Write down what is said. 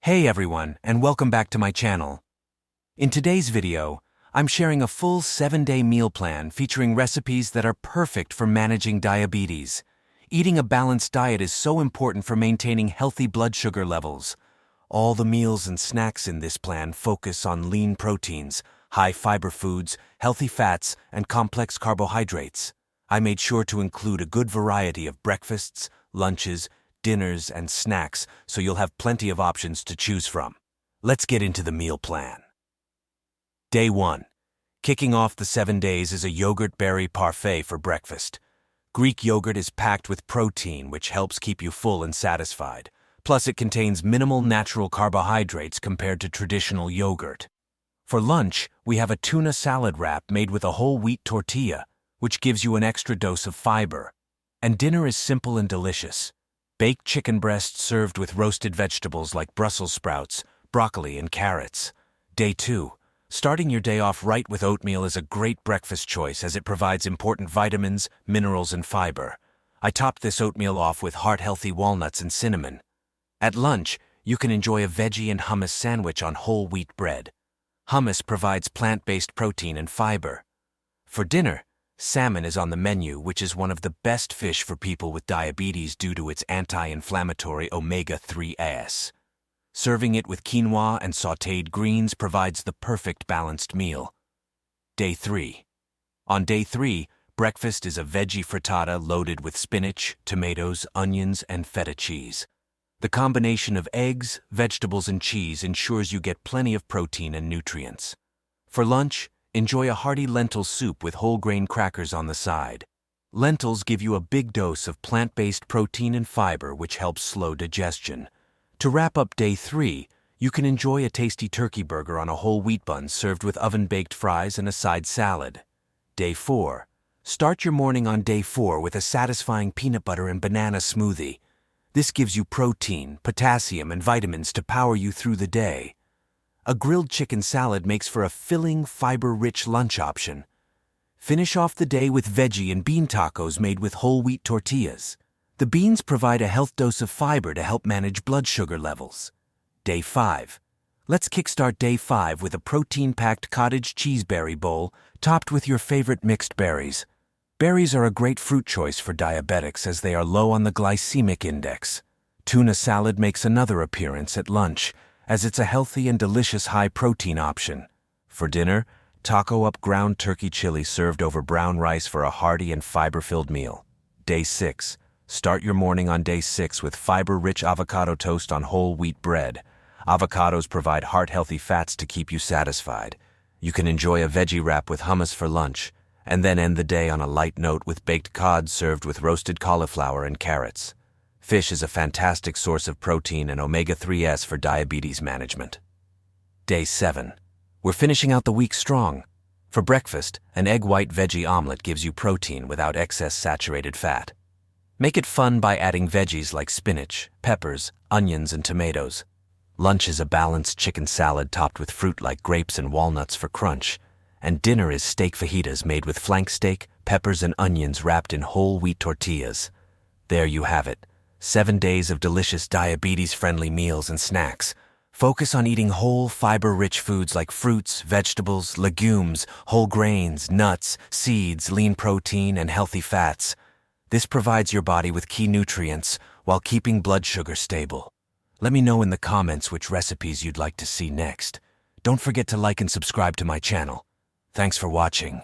Hey everyone, and welcome back to my channel. In today's video, I'm sharing a full 7-day meal plan featuring recipes that are perfect for managing diabetes. Eating a balanced diet is so important for maintaining healthy blood sugar levels. All the meals and snacks in this plan focus on lean proteins, high fiber foods, healthy fats, and complex carbohydrates. I made sure to include a good variety of breakfasts, lunches, dinners, and snacks so you'll have plenty of options to choose from. Let's get into the meal plan. Day 1. Kicking off the 7 days is a yogurt berry parfait for breakfast. Greek yogurt is packed with protein, which helps keep you full and satisfied. Plus, it contains minimal natural carbohydrates compared to traditional yogurt. For lunch, we have a tuna salad wrap made with a whole wheat tortilla, which gives you an extra dose of fiber. And dinner is simple and delicious. Baked chicken breasts served with roasted vegetables like Brussels sprouts, broccoli, and carrots. Day 2. Starting your day off right with oatmeal is a great breakfast choice as it provides important vitamins, minerals, and fiber. I topped this oatmeal off with heart-healthy walnuts and cinnamon. At lunch, you can enjoy a veggie and hummus sandwich on whole wheat bread. Hummus provides plant-based protein and fiber. For dinner, salmon is on the menu, which is one of the best fish for people with diabetes due to its anti-inflammatory omega-3s. Serving it with quinoa and sautéed greens provides the perfect balanced meal. Day 3. On day 3, breakfast is a veggie frittata loaded with spinach, tomatoes, onions, and feta cheese. The combination of eggs, vegetables, and cheese ensures you get plenty of protein and nutrients. For lunch, enjoy a hearty lentil soup with whole grain crackers on the side. Lentils give you a big dose of plant-based protein and fiber, which helps slow digestion. To wrap up day 3, you can enjoy a tasty turkey burger on a whole wheat bun served with oven-baked fries and a side salad. Day 4. Start your morning on day 4 with a satisfying peanut butter and banana smoothie. This gives you protein, potassium, and vitamins to power you through the day. A grilled chicken salad makes for a filling, fiber-rich lunch option. Finish off the day with veggie and bean tacos made with whole wheat tortillas. The beans provide a health dose of fiber to help manage blood sugar levels. Day 5. Let's kickstart day 5 with a protein-packed cottage cheese berry bowl topped with your favorite mixed berries. Berries are a great fruit choice for diabetics as they are low on the glycemic index. Tuna salad makes another appearance at lunch, as it's a healthy and delicious high-protein option. For dinner, taco up ground turkey chili served over brown rice for a hearty and fiber-filled meal. Day 6. Start your morning on day 6 with fiber-rich avocado toast on whole wheat bread. Avocados provide heart-healthy fats to keep you satisfied. You can enjoy a veggie wrap with hummus for lunch, and then end the day on a light note with baked cod served with roasted cauliflower and carrots. Fish is a fantastic source of protein and omega-3s for diabetes management. Day 7. We're finishing out the week strong. For breakfast, an egg white veggie omelet gives you protein without excess saturated fat. Make it fun by adding veggies like spinach, peppers, onions, and tomatoes. Lunch is a balanced chicken salad topped with fruit like grapes and walnuts for crunch. And dinner is steak fajitas made with flank steak, peppers, and onions wrapped in whole wheat tortillas. There you have it. 7 days of delicious diabetes-friendly meals and snacks. Focus on eating whole, fiber-rich foods like fruits, vegetables, legumes, whole grains, nuts, seeds, lean protein, and healthy fats. This provides your body with key nutrients while keeping blood sugar stable. Let me know in the comments which recipes you'd like to see next. Don't forget to like and subscribe to my channel. Thanks for watching.